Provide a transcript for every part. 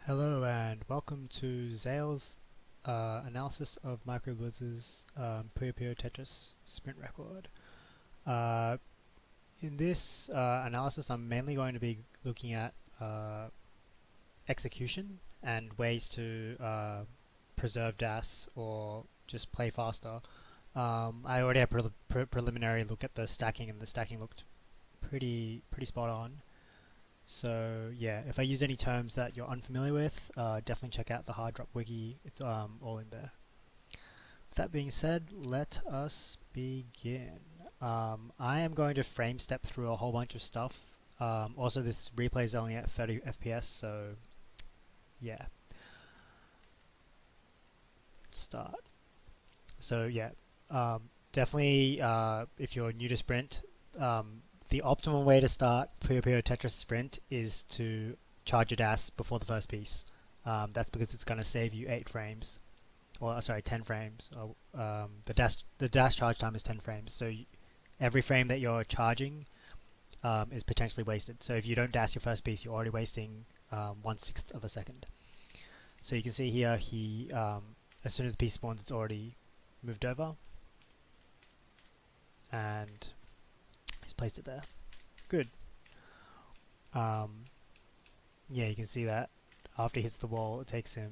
Hello and welcome to Zale's analysis of MicroBlizz's Puyo Puyo Tetris sprint record. Uh, in this analysis, I'm mainly going to be looking at execution and ways to preserve DAS or just play faster. I already had a preliminary look at the stacking, and the stacking looked pretty spot on. So yeah, if I use any terms that you're unfamiliar with, definitely check out the hard drop wiki. It's all in there. That being said, let us begin. I am going to frame step through a whole bunch of stuff. Also, this replay is only at 30 FPS, so yeah. Let's start. So yeah, definitely if you're new to Sprint, the optimal way to start Puyo Puyo Tetris Sprint is to charge your DAS before the first piece. That's because it's going to save you 8 frames, or sorry, 10 frames. The dash charge time is 10 frames, so every frame that you're charging is potentially wasted. So if you don't dash your first piece, you're already wasting 1/6 of a second. So you can see here, he as soon as the piece spawns, it's already moved over, and he's placed it there. Good. Yeah, you can see that after he hits the wall, it takes him.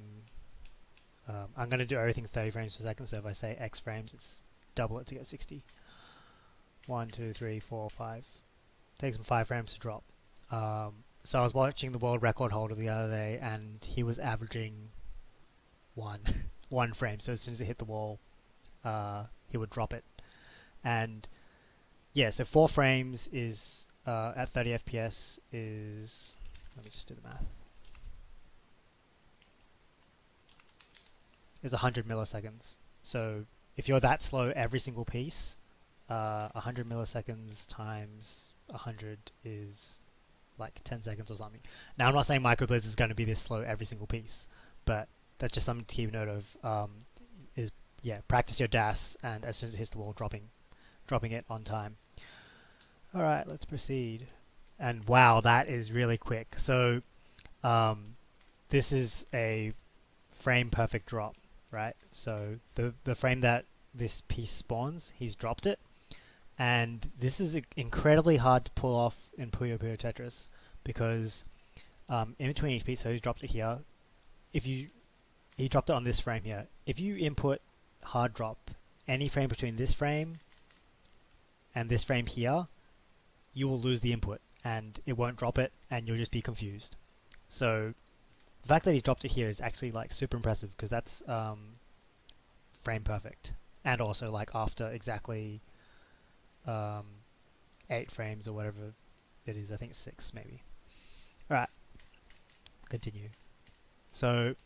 I'm going to do everything 30 frames per second, so if I say X frames, it's double it to get 60. 1, 2, 3, 4, 5. Takes him 5 frames to drop. So I was watching the world record holder the other day, and he was averaging 1 frame. So as soon as it hit the wall, he would drop it. And yeah, so 4 frames is at 30 FPS is, let me just do the math, is 100 milliseconds. So if you're that slow every single piece, 100 milliseconds times 100 is like 10 seconds or something. Now, I'm not saying MicroBlizz is going to be this slow every single piece, but that's just something to keep note of. Is yeah, practice your DAS, and as soon as it hits the wall, dropping it on time. All right, let's proceed. And wow, that is really quick. So this is a frame perfect drop, right? So the frame that this piece spawns, he's dropped it. And this is incredibly hard to pull off in Puyo Puyo Tetris because in between each piece, so he's dropped it here. He dropped it on this frame here. If you input hard drop any frame between this frame and this frame here, you will lose the input and it won't drop it, and you'll just be confused. So the fact that he's dropped it here is actually like super impressive, because that's frame perfect, and also like after exactly 8 frames or whatever it is. I think 6 maybe. Alright, continue. So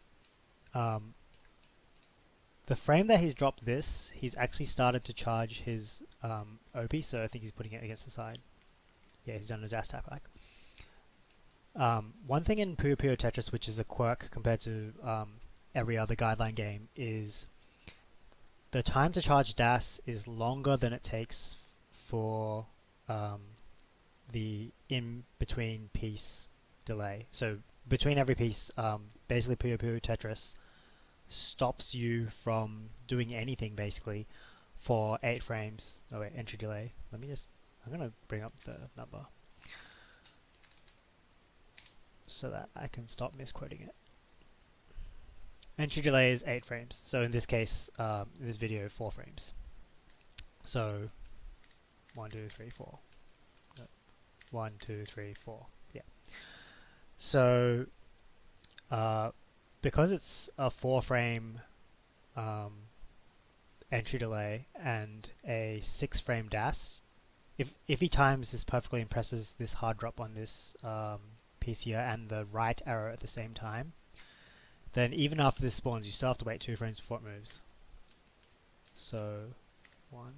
the frame that he's dropped this, he's actually started to charge his OP, so I think he's putting it against the side. Yeah, he's done a dash tap back. One thing in Puyo Puyo Tetris, which is a quirk compared to every other guideline game, is the time to charge DAS is longer than it takes for the in-between piece delay. So between every piece, basically Puyo Puyo Tetris stops you from doing anything basically for 8 frames. Oh wait, entry delay. I'm going to bring up the number so that I can stop misquoting it. Entry delay is 8 frames. So in this case, in this video, 4 frames. So 1, 2, 3, 4. No. 1, 2, 3, 4. Yeah. So because it's a 4 frame entry delay and a 6 frame DAS, if he times this perfectly and presses this hard drop on this piece here and the right arrow at the same time, then even after this spawns, you still have to wait 2 frames before it moves. So 1,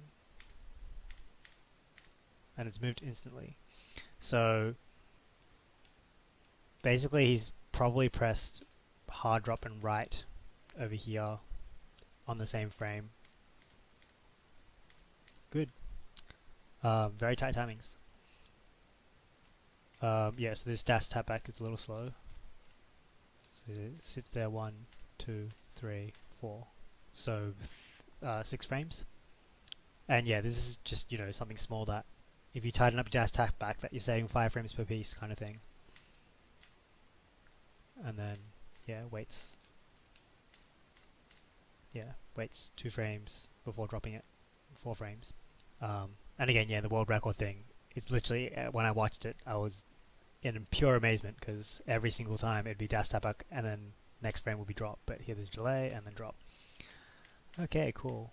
and it's moved instantly. So basically he's probably pressed hard drop and right over here on the same frame. Good. Very tight timings. Yeah, so this dash tap back is a little slow. So it sits there 1, 2, 3, 4. So 6 frames. And yeah, this is just, you know, something small that if you tighten up your dash tap back, that you're saving 5 frames per piece kind of thing. And then, yeah, waits 2 frames before dropping it, 4 frames. And again, yeah, the world record thing, it's literally, when I watched it, I was in pure amazement, because every single time it'd be dash tap back and then next frame would be drop, but here there's delay and then drop. Okay, cool.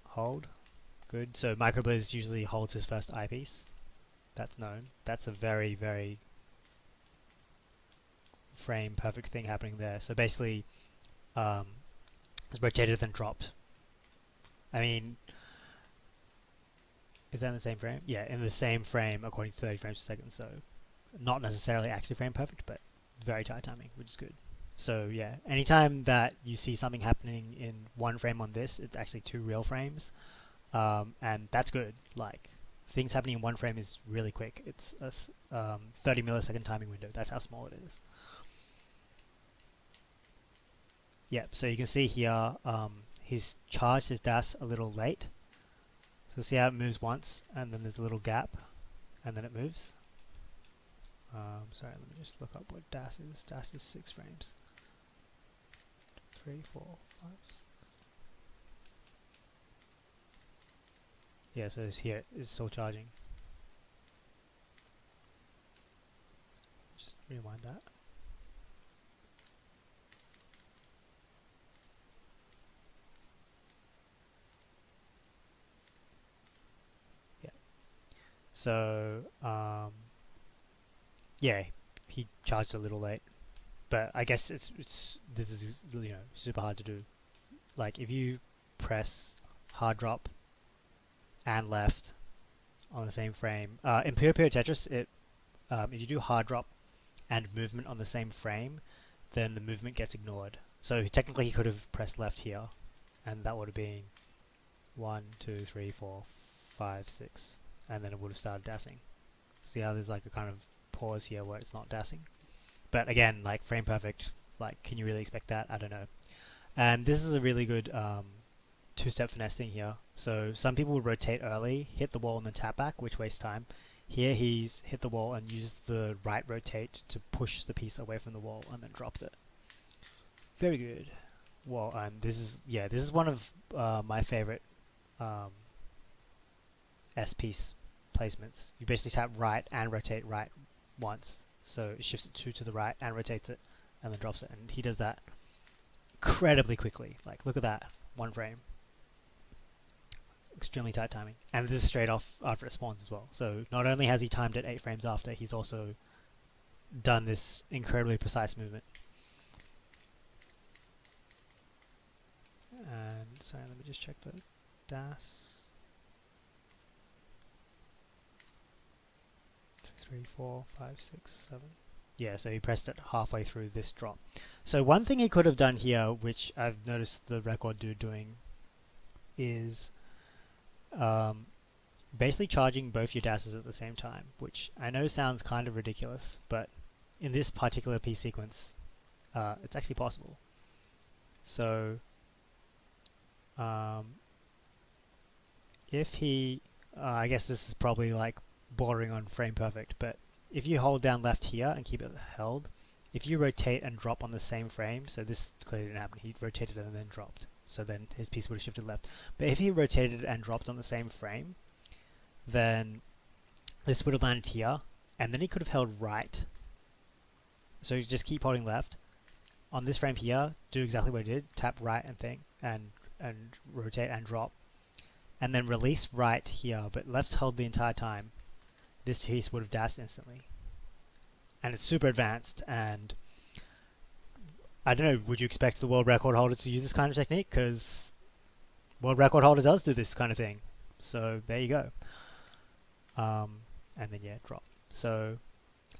Hold. Good. So MicroBlizz usually holds his first eyepiece. That's known. That's a very, very frame perfect thing happening there. So basically, it's rotated then dropped. I mean, is that in the same frame? Yeah, in the same frame according to 30 frames per second. So not necessarily actually frame perfect, but very tight timing, which is good. So yeah, anytime that you see something happening in 1 frame on this, it's actually 2 real frames. And that's good. Like, things happening in 1 frame is really quick. It's a 30 millisecond timing window. That's how small it is. Yep, so you can see here, he's charged his dash a little late. So see how it moves once, and then there's a little gap, and then it moves. Sorry, let me just look up what dash is. Dash is 6 frames. 3, 4, 5, 6. Yeah, so it's here, it's still charging. Just rewind that. Yeah. So, yeah, he charged a little late, but I guess this is, you know, super hard to do. Like, if you press hard drop and left on the same frame, in Puyo Puyo Tetris, if you do hard drop and movement on the same frame, then the movement gets ignored. So technically he could have pressed left here, and that would have been 1, 2, 3, 4, 5, 6, and then it would have started dashing. See how there's like a kind of pause here where it's not dashing? But again, like frame perfect, like can you really expect that? I don't know. And this is a really good 2-step finesse thing here. So some people would rotate early, hit the wall and then tap back, which wastes time. Here he's hit the wall and uses the right rotate to push the piece away from the wall and then dropped it. Very good. Well, this is one of my favorite S-piece placements. You basically tap right and rotate right once. So it shifts it 2 to the right and rotates it and then drops it. And he does that incredibly quickly. Like, look at that. 1 frame. Extremely tight timing. And this is straight off after it spawns as well. So not only has he timed it 8 frames after, he's also done this incredibly precise movement. And sorry, let me just check the dash. 3, 4, 5, 6, 7. Yeah, so he pressed it halfway through this drop. So one thing he could have done here, which I've noticed the record dude doing, is basically charging both your dashes at the same time, which I know sounds kind of ridiculous, but in this particular piece sequence, it's actually possible. So if he, I guess this is probably like bordering on frame perfect, but if you hold down left here and keep it held, if you rotate and drop on the same frame, so this clearly didn't happen, he rotated and then dropped, so then his piece would have shifted left. But if he rotated and dropped on the same frame, then this would have landed here, and then he could have held right. So you just keep holding left. On this frame here, do exactly what he did, tap right and thing, and rotate and drop. And then release right here, but left's held the entire time. This piece would have dashed instantly. And it's super advanced, and I don't know, would you expect the world record holder to use this kind of technique? Because world record holder does do this kind of thing. So there you go. And then yeah, drop. So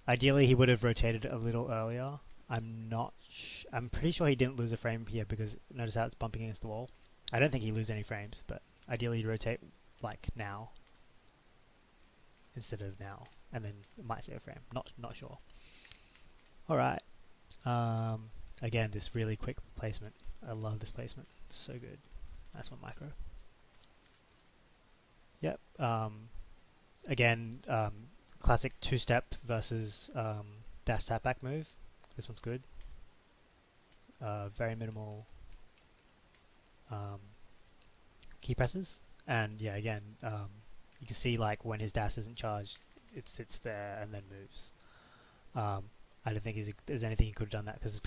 ideally he would have rotated a little earlier. I'm pretty sure he didn't lose a frame here, because notice how it's bumping against the wall. I don't think he lose any frames, but ideally you'd rotate like now instead of now, and then it might save a frame. Not sure. All right. again, this really quick placement. I love this placement. So good. Nice one, micro. Yep. Again, classic two-step versus dash tap back move. This one's good. Very minimal key presses, and yeah, again, you can see like when his dash isn't charged, it sits there and then moves. I don't think there's anything he could have done that, because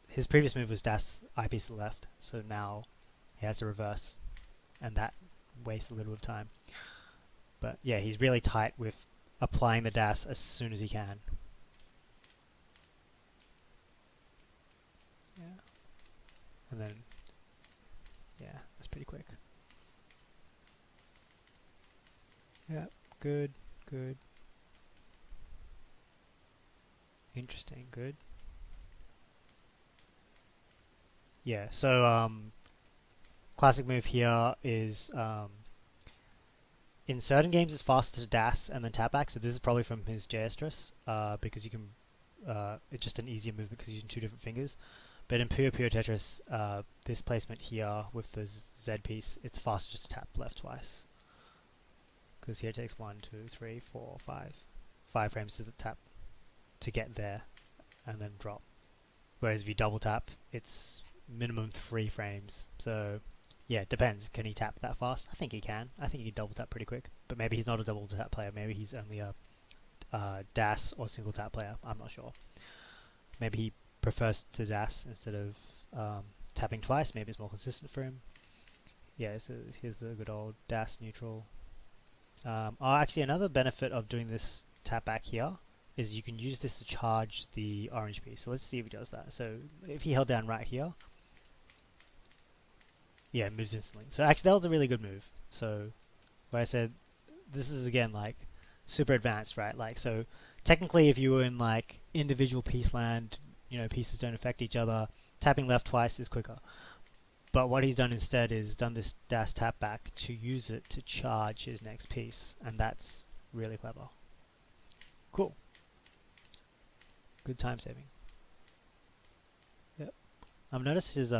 his previous move was dash eyepiece to the left, so now he has to reverse, and that wastes a little bit of time. But yeah, he's really tight with applying the dash as soon as he can. Yeah, and then yeah, that's pretty quick. Yeah, good, good. Interesting, good. Yeah, so classic move here is in certain games it's faster to dash and then tap back, so this is probably from his jstris, because you can it's just an easier move because you're using two different fingers. But in Puyo Puyo Tetris, this placement here with the Z piece, it's faster to tap left twice. Because here it takes 1, 2, 3, 4, 5 frames to tap to get there and then drop. Whereas if you double tap, it's minimum 3 frames. So yeah, it depends. Can he tap that fast? I think he can. I think he can double tap pretty quick. But maybe he's not a double tap player. Maybe he's only a dash or single tap player. I'm not sure. Maybe he prefers to dash instead of tapping twice. Maybe it's more consistent for him. Yeah, so here's the good old dash neutral. Actually, another benefit of doing this tap back here is you can use this to charge the orange piece. So let's see if he does that. So if he held down right here, yeah, it moves instantly. So actually that was a really good move. So where I said this is again like super advanced, right? Like, so technically if you were in like individual piece land, you know, pieces don't affect each other, tapping left twice is quicker. But what he's done instead is done this dash tap back to use it to charge his next piece, and that's really clever. Cool. Good time saving. Yep. I've noticed he's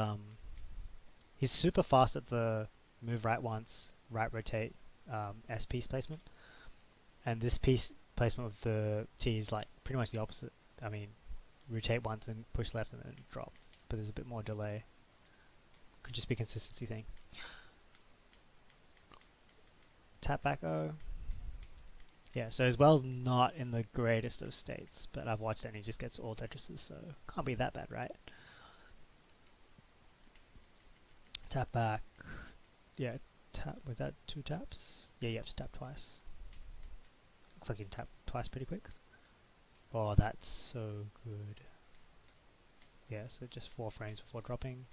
super fast at the move right once, right rotate S piece placement, and this piece placement with the T is like pretty much the opposite. I mean, rotate once and push left and then drop, but there's a bit more delay. Could just be a consistency thing. Tap back O. Yeah, so as well's not in the greatest of states, but I've watched it and he just gets all Tetrises, so can't be that bad, right? Tap back. Yeah, tap. Was that 2 taps? Yeah, you have to tap twice. Looks like you can tap twice pretty quick. Oh, that's so good. Yeah, so just 4 frames before dropping.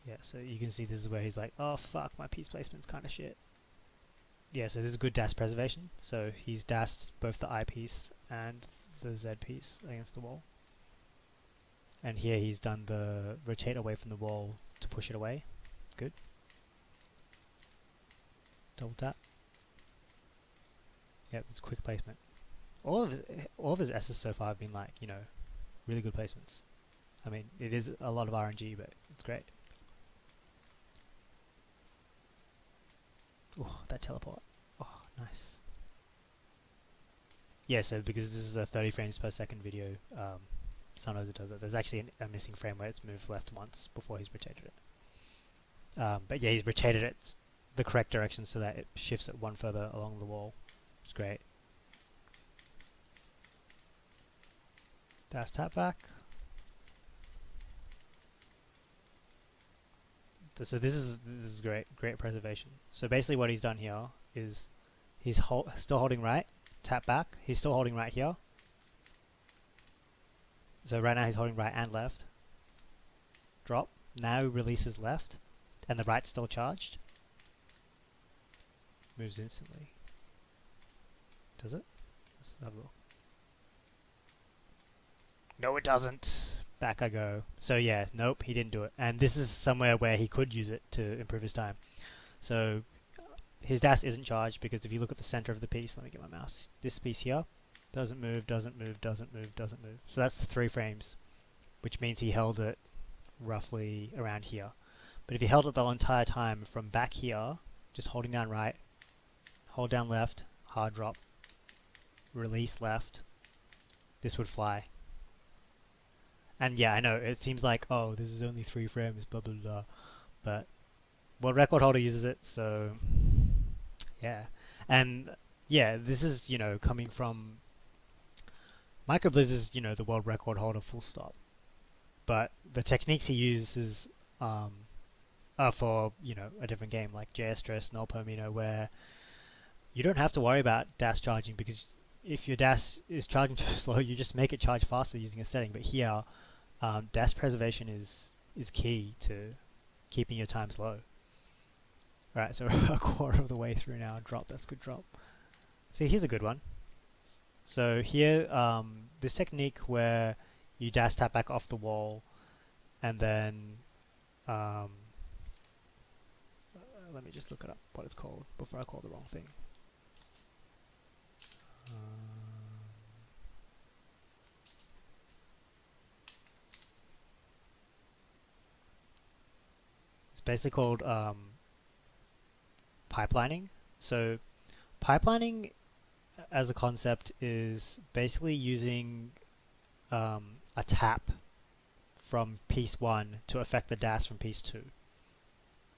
Yeah, so you can see this is where he's like, oh fuck, my piece placement's kind of shit. Yeah, so this is good dash preservation. So he's dashed both the I piece and the Z piece against the wall. And here he's done the rotate away from the wall to push it away. Good. Double tap. Yeah, it's quick placement. All of his S's so far have been like, you know, really good placements. I mean, it is a lot of RNG, but it's great. Oh, that teleport. Oh, nice. Yeah, so because this is a 30 frames per second video, sometimes it does it. There's actually a missing frame where it's moved left once before he's rotated it. But yeah, he's rotated it the correct direction so that it shifts it one further along the wall. It's great. Dash tap back. So this is great preservation. So basically what he's done here is he's still holding right, tap back, he's still holding right here. So right now he's holding right and left. Drop. Now he releases left, and the right's still charged. Moves instantly. Does it? Let's have a look. No, it doesn't. Back I go. So yeah, nope, he didn't do it. And this is somewhere where he could use it to improve his time. So his dash isn't charged because if you look at the center of the piece, let me get my mouse. This piece here doesn't move, doesn't move, doesn't move, doesn't move. So that's 3 frames. which means he held it roughly around here. But if he held it the entire time from back here, just holding down right, hold down left, hard drop, release left, this would fly. And yeah, I know, it seems like, oh, this is only 3 frames, blah blah blah. But world record holder uses it, so yeah. And yeah, this is, you know, coming from MicroBlizz is, you know, the world record holder full stop. But the techniques he uses are for, you know, a different game like jstris, nullpo, you know, where you don't have to worry about DAS charging, because if your DAS is charging too slow, you just make it charge faster using a setting. But here, DAS preservation is key to keeping your times low. Right, so a quarter of the way through now. Drop, that's a good drop. See, here's a good one. So here, this technique where you DAS tap back off the wall, and then let me just look it up what it's called before I call the wrong thing. It's basically called pipelining. So pipelining as a concept is basically using a tap from piece 1 to affect the DAS from piece 2.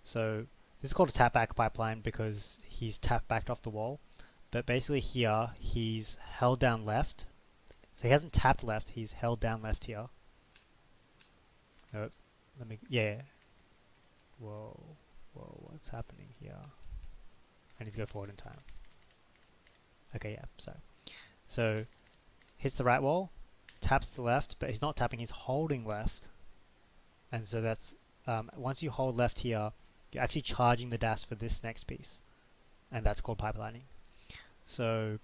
So this is called a tap back pipeline because he's tap backed off the wall. But basically here, he's held down left. So he hasn't tapped left, he's held down left here. Nope. Let me, yeah. Whoa, what's happening here? I need to go forward in time. Okay, yeah, so hits the right wall, taps the left, but he's not tapping, he's holding left. And so that's, once you hold left here, you're actually charging the DAS for this next piece. And that's called pipelining. So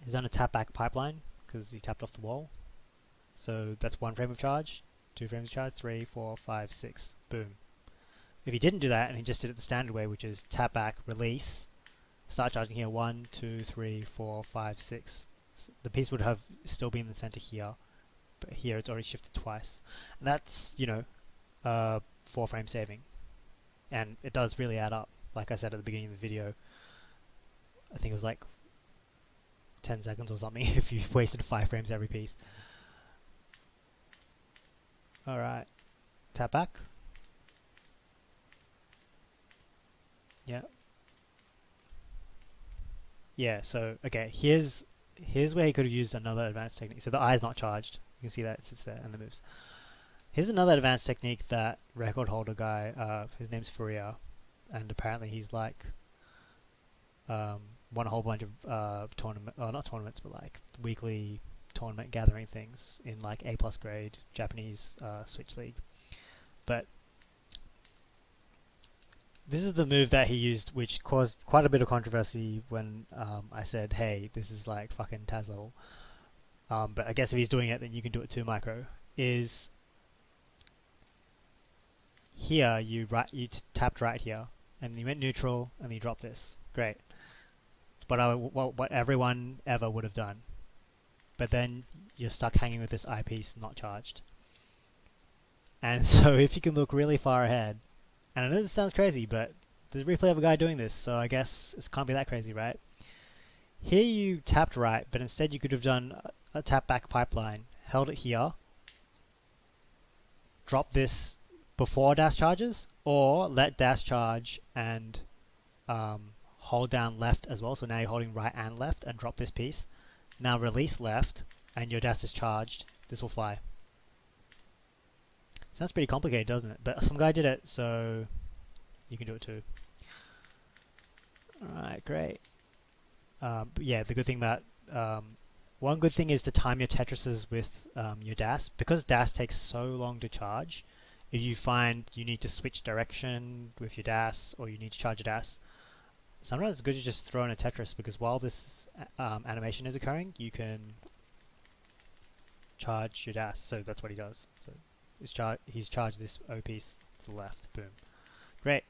he's done a tap back pipeline because he tapped off the wall. So that's 1 frame of charge, 2 frames of charge, 3, 4, 5, 6, boom. If he didn't do that and he just did it the standard way, which is tap back, release, start charging here, 1, 2, 3, 4, 5, 6. The piece would have still been in the center here, but here it's already shifted twice. And that's, you know, 4 frame saving. And it does really add up. Like I said at the beginning of the video, I think it was like 10 seconds or something if you've wasted 5 frames every piece. Alright, tap back. Yeah. Yeah, so, okay, here's where he could have used another advanced technique. So the eye is not charged. You can see that it sits there and it moves. Here's another advanced technique that record holder guy, his name's Fourier, and apparently he's like won a whole bunch of not tournaments, but like weekly tournament gathering things in like A+ grade Japanese Switch League. But this is the move that he used, which caused quite a bit of controversy when I said, hey, this is like fucking Taz level. But I guess if he's doing it, then you can do it too, Micro. Is here you tapped right here, and you went neutral, and you dropped this. Great. But what everyone ever would have done. But then you're stuck hanging with this eyepiece not charged. And so if you can look really far ahead, and I know this sounds crazy, but there's a replay of a guy doing this, so I guess it can't be that crazy, right? Here you tapped right, but instead you could have done a tap back pipeline, held it here, dropped this before DAS charges, or let DAS charge and hold down left as well. So now you're holding right and left and drop this piece. Now release left and your DAS is charged. This will fly. Sounds pretty complicated, doesn't it? But some guy did it, so you can do it too. Alright, great. But yeah, the good thing about one good thing is to time your Tetrises with your DAS. Because DAS takes so long to charge, if you find you need to switch direction with your DAS or you need to charge your DAS, sometimes it's good to just throw in a Tetris, because while this animation is occurring, you can charge your DAS. So that's what he does. So he's charged this O piece to the left. Boom. Great.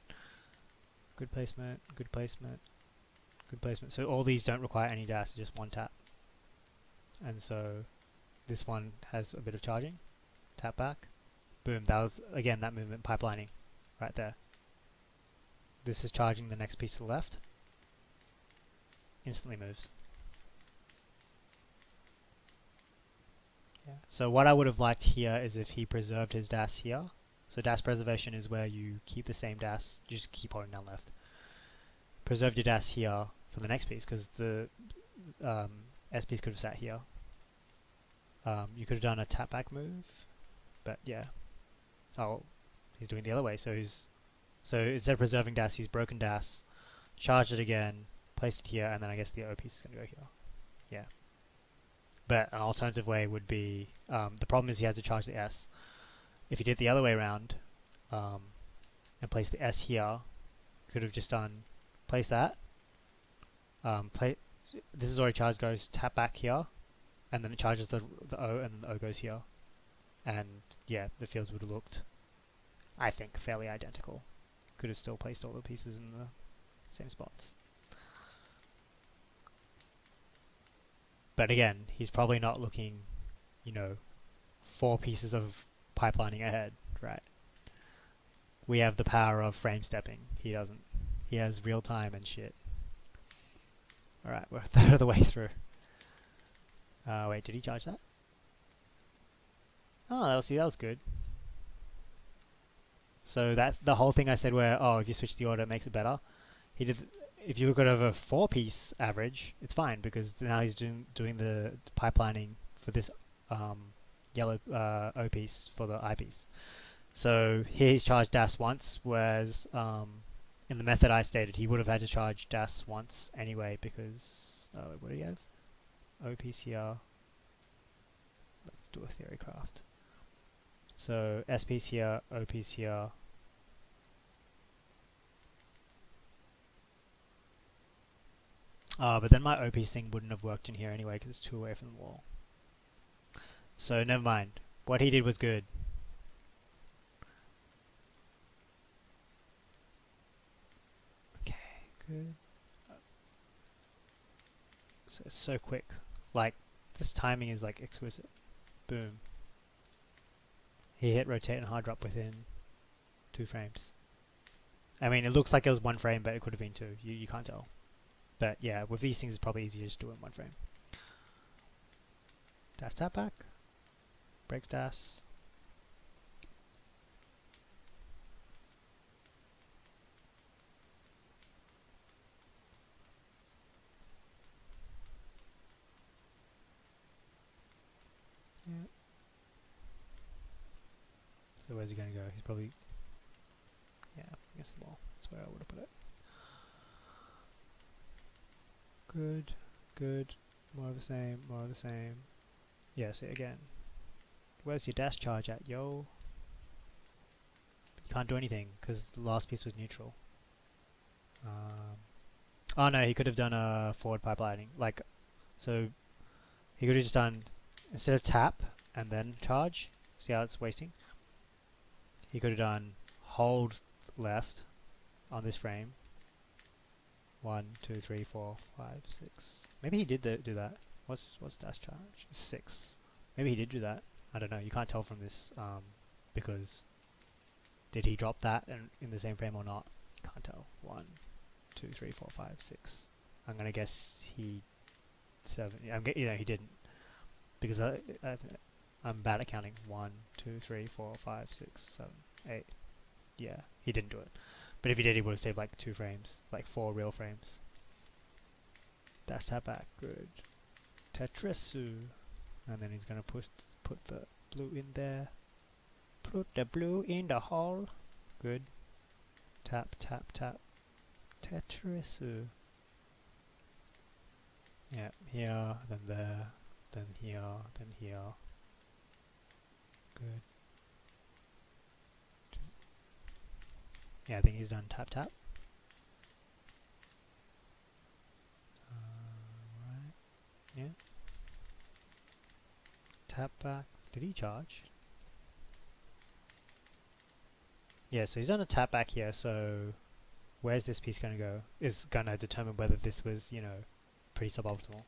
Good placement, good placement, good placement. So all these don't require any DAS, just one tap. And so this one has a bit of charging. tap back. Boom, that was, again, that movement pipelining right there. This is charging the next piece to the left. Instantly moves. Yeah. So what I would have liked here is if he preserved his DAS here. So DAS preservation is where you keep the same DAS, you just keep holding down left. Preserve your DAS here for the next piece, because the S piece could have sat here. You could have done a tap back move, but yeah. Oh, he's doing the other way, so instead of preserving DAS, he's broken DAS, charged it again, placed it here, and then I guess the O piece is going to go here. Yeah. But an alternative way would be, the problem is he had to charge the S. If he did the other way around, and placed the S here, could have just done, place that, this is already charged, goes tap back here, and then it charges the O, and the O goes here. And yeah, the fields would have looked, I think, fairly identical. Could have still placed all the pieces in the same spots. But again, he's probably not looking, 4 pieces of pipelining ahead, right? We have the power of frame stepping. He doesn't. He has real time and shit. Alright, we're a third of the way through. Wait, did he charge that? Oh, that was good. So that's the whole thing I said where, if you switch the order it makes it better. He did. If you look at over 4-piece average, it's fine, because now he's doing the pipelining for this yellow O piece for the I piece. So here he's charged DAS once, whereas in the method I stated he would have had to charge DAS once anyway, because what do you have? O piece here. Let's do a theory craft. So S piece here, O piece here. But then my O piece thing wouldn't have worked in here anyway because it's too away from the wall. So never mind. What he did was good. Okay, good. So it's so quick. Like, this timing is like exquisite. Boom. He hit rotate and hard drop within 2 frames. I mean, it looks like it was 1 frame, but it could have been 2. You can't tell. But yeah, with these things it's probably easier just to do it in 1 frame. Dash tap back. Breaks dash. Yeah. So where's he going to go? He's probably, against the wall. That's where I would have put it. Good, good. More of the same, more of the same. Yeah, see again. Where's your dash charge at, yo? You can't do anything because the last piece was neutral. Oh no, he could have done a forward pipelining. Like, so he could have just done, instead of tap and then charge, see how it's wasting? He could have done hold left on this frame. 1, 2, 3, 4, 5, 6. Maybe he did do that. What's dash charge? 6. Maybe he did do that. I don't know. You can't tell from this because did he drop that in the same frame or not? Can't tell. 1, 2, 3, 4, 5, 6. I'm gonna guess he 7. Yeah, he didn't because I'm bad at counting. 1, 2, 3, 4, 5, 6, 7, 8. Yeah, he didn't do it. But if he did, he would have saved like 2 frames, like 4 real frames. Dash tap back, good. Tetris, and then he's gonna put the blue in there. Put the blue in the hole. Good. Tap tap tap. Tetris. Yeah, here, then there, then here, then here. Good. Yeah, I think he's done tap tap. Right. Yeah. Tap back. Did he charge? Yeah, so he's done a tap back here, so where's this piece going to go? Is going to determine whether this was, pretty suboptimal.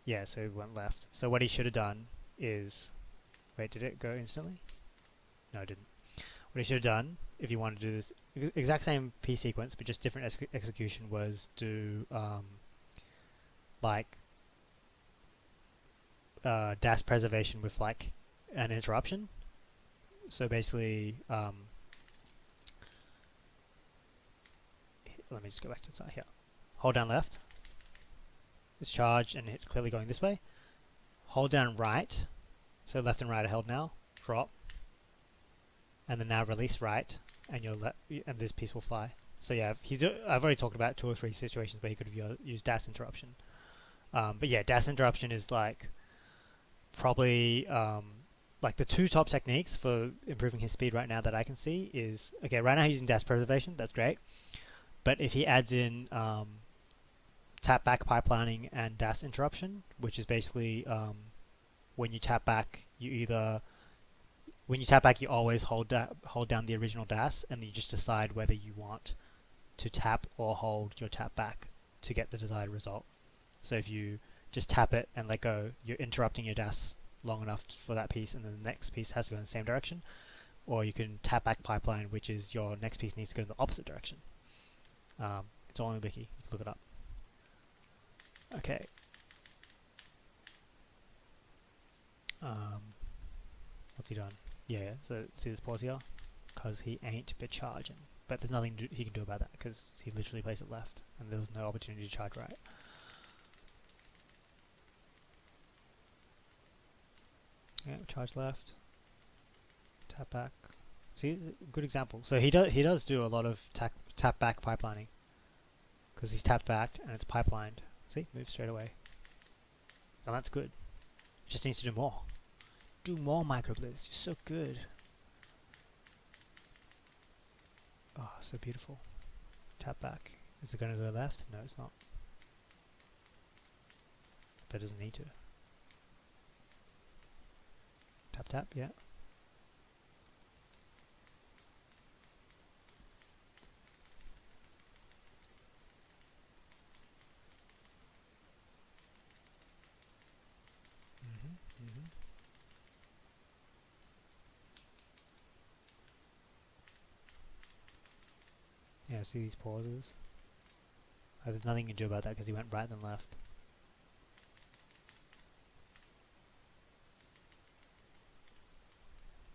Yeah, so it went left. So what he should have done is Wait, did it go instantly? No, it didn't. What he should have done, if you want to do this exact same piece sequence but just different execution, was do like DAS preservation with like an interruption. So basically, let me just go back to the side here. Hold down left. It's charged and it's clearly going this way. Hold down right. So left and right are held now. Drop. And then now release right, and and this piece will fly. So yeah, I've already talked about 2 or 3 situations where he could have used DAS interruption. But yeah, DAS interruption is like probably like the 2 top techniques for improving his speed right now that I can see is, okay, right now he's using DAS preservation, that's great. But if he adds in tap back pipelining and DAS interruption, which is basically when you tap back, you always hold down the original DAS, and you just decide whether you want to tap or hold your tap back to get the desired result. So if you just tap it and let go, you're interrupting your DAS long enough for that piece, and then the next piece has to go in the same direction. Or you can tap back pipeline, which is your next piece needs to go in the opposite direction. It's all in the wiki. You can look it up. Okay. What's he done? Yeah, so see this pause here? Because he ain't bit charging. But there's nothing he can do about that, because he literally placed it left, and there was no opportunity to charge right. Yeah, charge left. Tap back. See, it's a good example. So he does do a lot of tap back pipelining, because he's tapped back and it's pipelined. See, moves straight away. And that's good. Just needs to do more. Do more, MicroBlizz. You're so good. Oh, so beautiful. Tap back. Is it going to go left? No, it's not. But it doesn't need to. Tap, tap, yeah. Yeah, see these pauses? There's nothing you can do about that because he went right then left.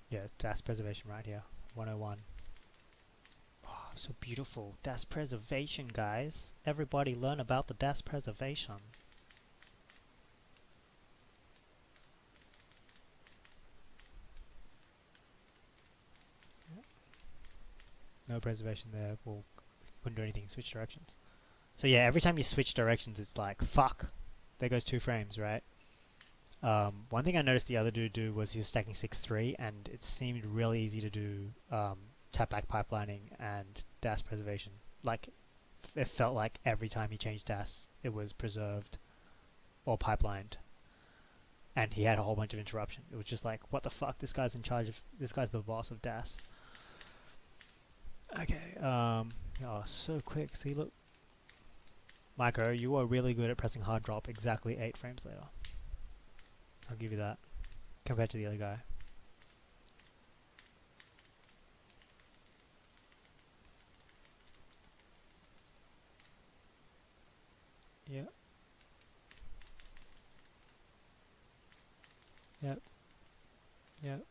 Yeah, DAS preservation right here. 101. Oh, so beautiful. DAS preservation, guys. Everybody learn about the DAS preservation. No preservation there. We'll couldn't do anything. Switch directions. So yeah, every time you switch directions, it's like, fuck. There goes 2 frames, right? One thing I noticed the other dude do was he was stacking 6-3, and it seemed really easy to do tap back pipelining and DAS preservation. Like, it felt like every time he changed DAS, it was preserved or pipelined. And he had a whole bunch of interruption. It was just like, what the fuck? This guy's in charge of. This guy's the boss of DAS. Okay. Oh, so quick. See, look. Micro, you are really good at pressing hard drop exactly 8 frames later. I'll give you that. Compared to the other guy. Yep. Yep. Yep.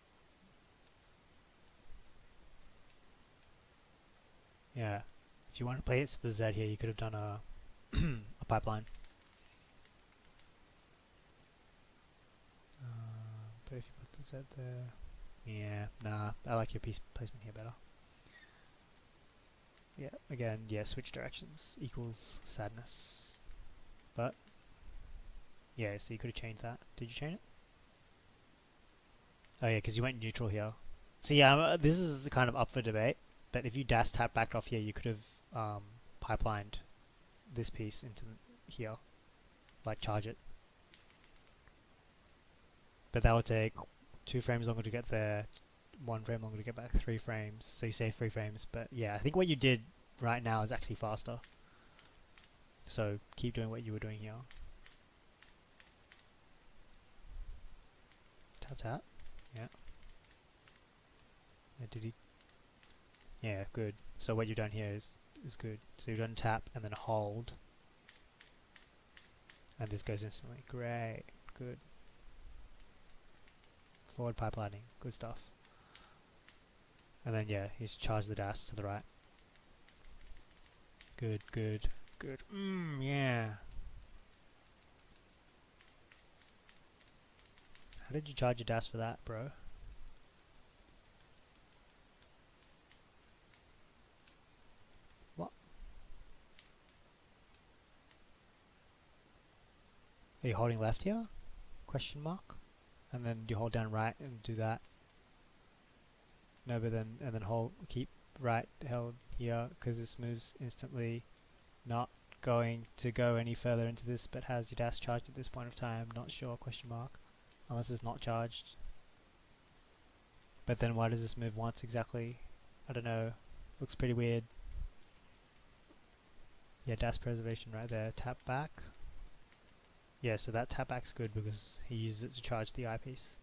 Yeah. If you want to play it to the Z here, you could have done a a pipeline. But if you put the Z there, yeah, nah, I like your piece placement here better. Yeah, again, yeah, switch directions equals sadness. But yeah, so you could have changed that. Did you change it? Oh yeah, because you went neutral here. So yeah, this is kind of up for debate. But if you DAS tap backed off here, you could have pipelined this piece into here, like charge it. But that would take 2 frames longer to get there, 1 frame longer to get back, 3 frames. So you save 3 frames. But yeah, I think what you did right now is actually faster. So keep doing what you were doing here. Tap tap. Yeah. Did he? Yeah, good. So what you've done here is good. So you've done tap and then hold, and this goes instantly. Great, good. Forward pipelining, good stuff. And then yeah, he's charged the dash to the right. Good, good, good. Yeah. How did you charge your dash for that, bro? What? Are you holding left here? Question mark. And then you hold down right and do that. No, but then and then hold, keep right held here because this moves instantly. Not going to go any further into this, but has your dash charged at this point of time? Not sure. Question mark. Unless it's not charged. But then why does this move once exactly? I don't know. Looks pretty weird. Yeah, dash preservation right there. Tap back. Yeah, so that tap back's good because he uses it to charge the eyepiece.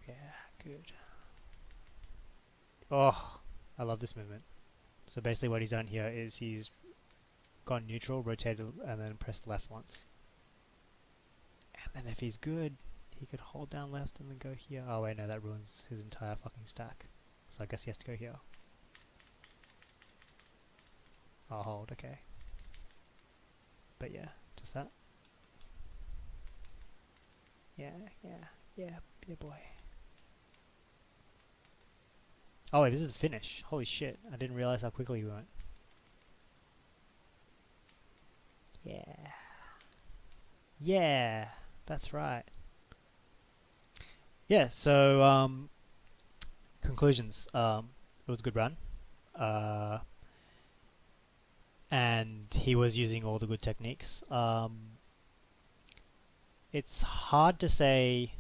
Yeah, good. Oh, I love this movement. So basically what he's done here is he's gone neutral, rotated, and then pressed left once. And then if he's good, he could hold down left and then go here. Oh wait, no, that ruins his entire fucking stack. So I guess he has to go here. I'll hold, okay. But yeah, just that. Yeah, boy. Oh wait, this is the finish. Holy shit, I didn't realize how quickly we went. Yeah. Yeah, that's right. Yeah, so conclusions. It was a good run. And he was using all the good techniques. It's hard to say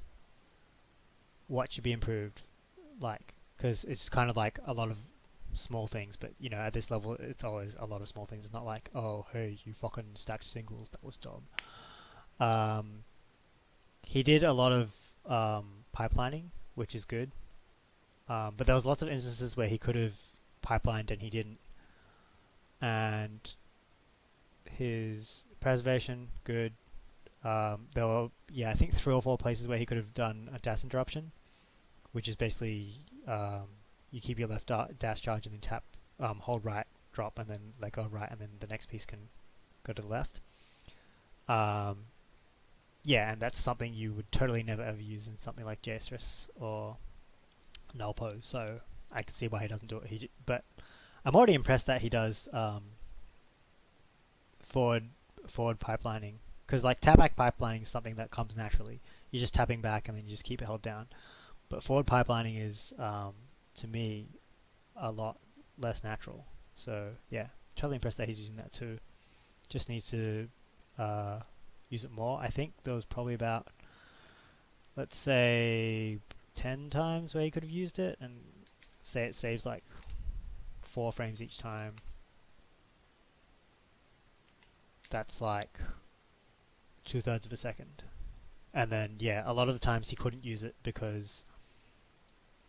what should be improved, like, because it's kind of like a lot of small things, but you know, at this level, it's always a lot of small things. It's not like, oh, hey, you fucking stacked singles, that was dumb. He did a lot of pipelining, which is good, but there was lots of instances where he could have pipelined and he didn't. And his preservation, good. There were, yeah, I think 3 or 4 places where he could have done a dash interruption, which is basically you keep your left dash charge and then tap, hold right, drop, and then let go right, and then the next piece can go to the left. Yeah, and that's something you would totally never ever use in something like jstris or nullpo, so I can see why he doesn't do it. But I'm already impressed that he does forward pipelining, because like tap back pipelining is something that comes naturally. You're just tapping back and then you just keep it held down. But forward pipelining is, to me, a lot less natural. So yeah, totally impressed that he's using that too. Just needs to use it more. I think there was probably about, let's say, 10 times where he could have used it, and say it saves like 4 frames each time. That's like 2/3 of a second. And then yeah, a lot of the times he couldn't use it because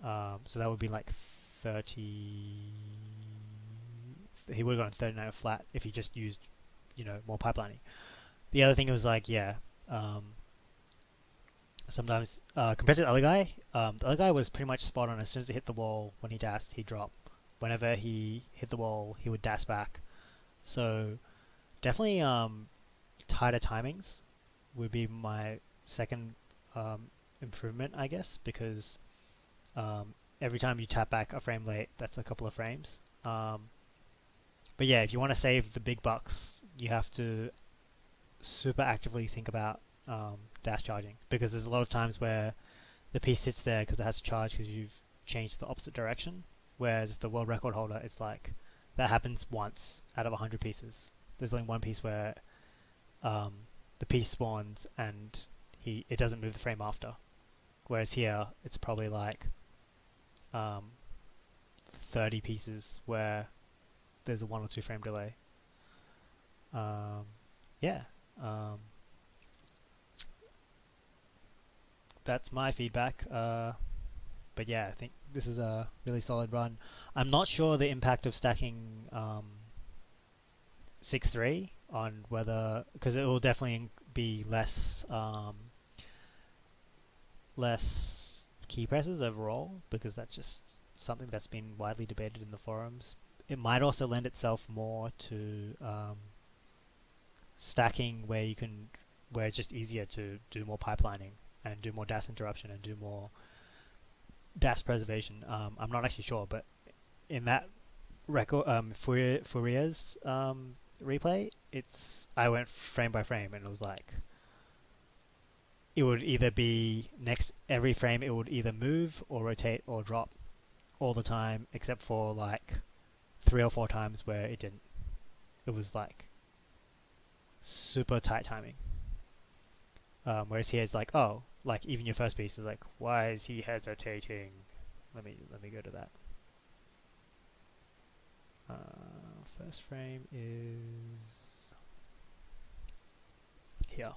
so that would be like 30. He would have gone 39 flat if he just used, you know, more pipelining. The other thing was like, yeah, sometimes compared to the other guy was pretty much spot on. As soon as he hit the wall, when he dashed, he'd drop. Whenever he hit the wall, he would dash back. So definitely tighter timings would be my second improvement, I guess, because every time you tap back a frame late, that's a couple of frames. But yeah, if you want to save the big bucks, you have to super actively think about dash charging, because there's a lot of times where the piece sits there because it has to charge because you've changed the opposite direction, whereas the world record holder, it's like that happens once out of 100 pieces. There's only one piece where the piece spawns and it doesn't move the frame after, whereas here it's probably like 30 pieces where there's a 1 or 2 frame delay. Yeah. that's my feedback. But yeah, I think this is a really solid run. I'm not sure the impact of stacking 6-3 on whether, because it will definitely be less key presses overall, because that's just something that's been widely debated in the forums. It might also lend itself more to stacking where it's just easier to do more pipelining and do more DAS interruption and do more DAS preservation. I'm not actually sure, but in that record, Fourier's replay, I went frame by frame, and it was like it would either be every frame it would either move or rotate or drop all the time, except for like 3 or 4 times where it didn't. It was like super tight timing. Whereas here it's like, oh, like even your first piece is like, why is he hesitating? Let me go to that. First frame is here.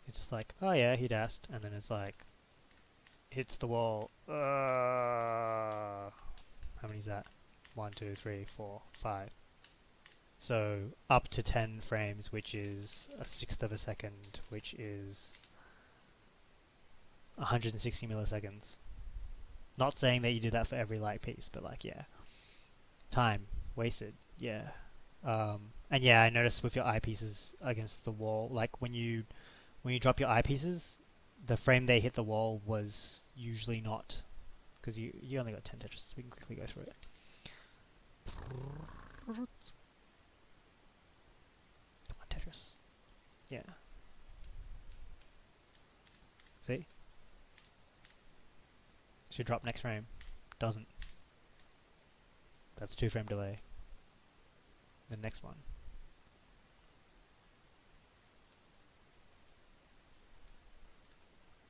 It's just like, oh yeah, he dashed, and then it's like hits the wall. How many is that? 1, 2, 3, 4, 5. So up to 10 frames, which is a sixth of a second, which is 160 milliseconds. Not saying that you do that for every light piece, but like, yeah. Time wasted, yeah. And yeah, I noticed with your eyepieces against the wall, like when you drop your eyepieces, the frame they hit the wall was usually not, because you only got 10 Tetris, so we can quickly go through it. Come on, Tetris. Yeah. See? Should drop next frame. Doesn't. That's 2 frame delay. The next one.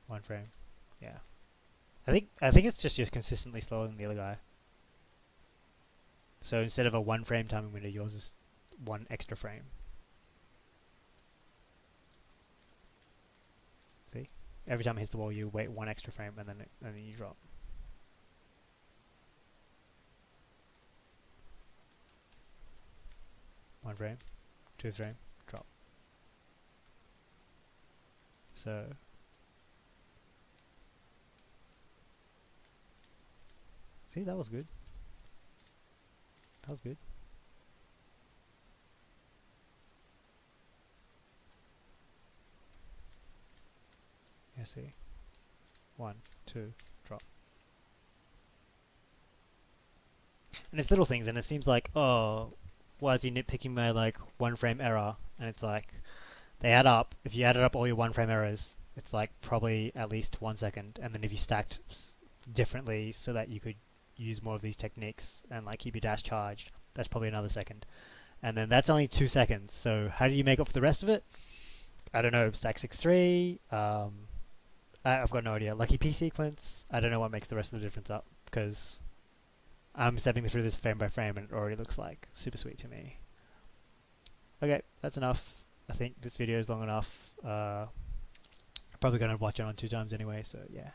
One frame. Yeah. I think it's just consistently slower than the other guy. So instead of a 1 frame timing window, yours is 1 extra frame. See? Every time it hits the wall, you wait 1 extra frame, and then you drop. One frame, 2 frame, drop. So see, that was good. That was good. Yeah, see. 1, 2, drop. And it's little things, and it seems like, oh, why is he nitpicking my like 1 frame error? And it's like, they add up. If you added up all your 1 frame errors, it's like probably at least 1 second. And then if you stacked differently so that you could use more of these techniques and like keep your dash charged, that's probably another second. And then that's only 2 seconds. So how do you make up for the rest of it? I don't know. Stack 6-3. I've got no idea. Lucky P sequence. I don't know what makes the rest of the difference up, because I'm stepping through this frame by frame and it already looks like super sweet to me. Okay, that's enough. I think this video is long enough. I'm probably going to watch it on 2 times anyway, so yeah.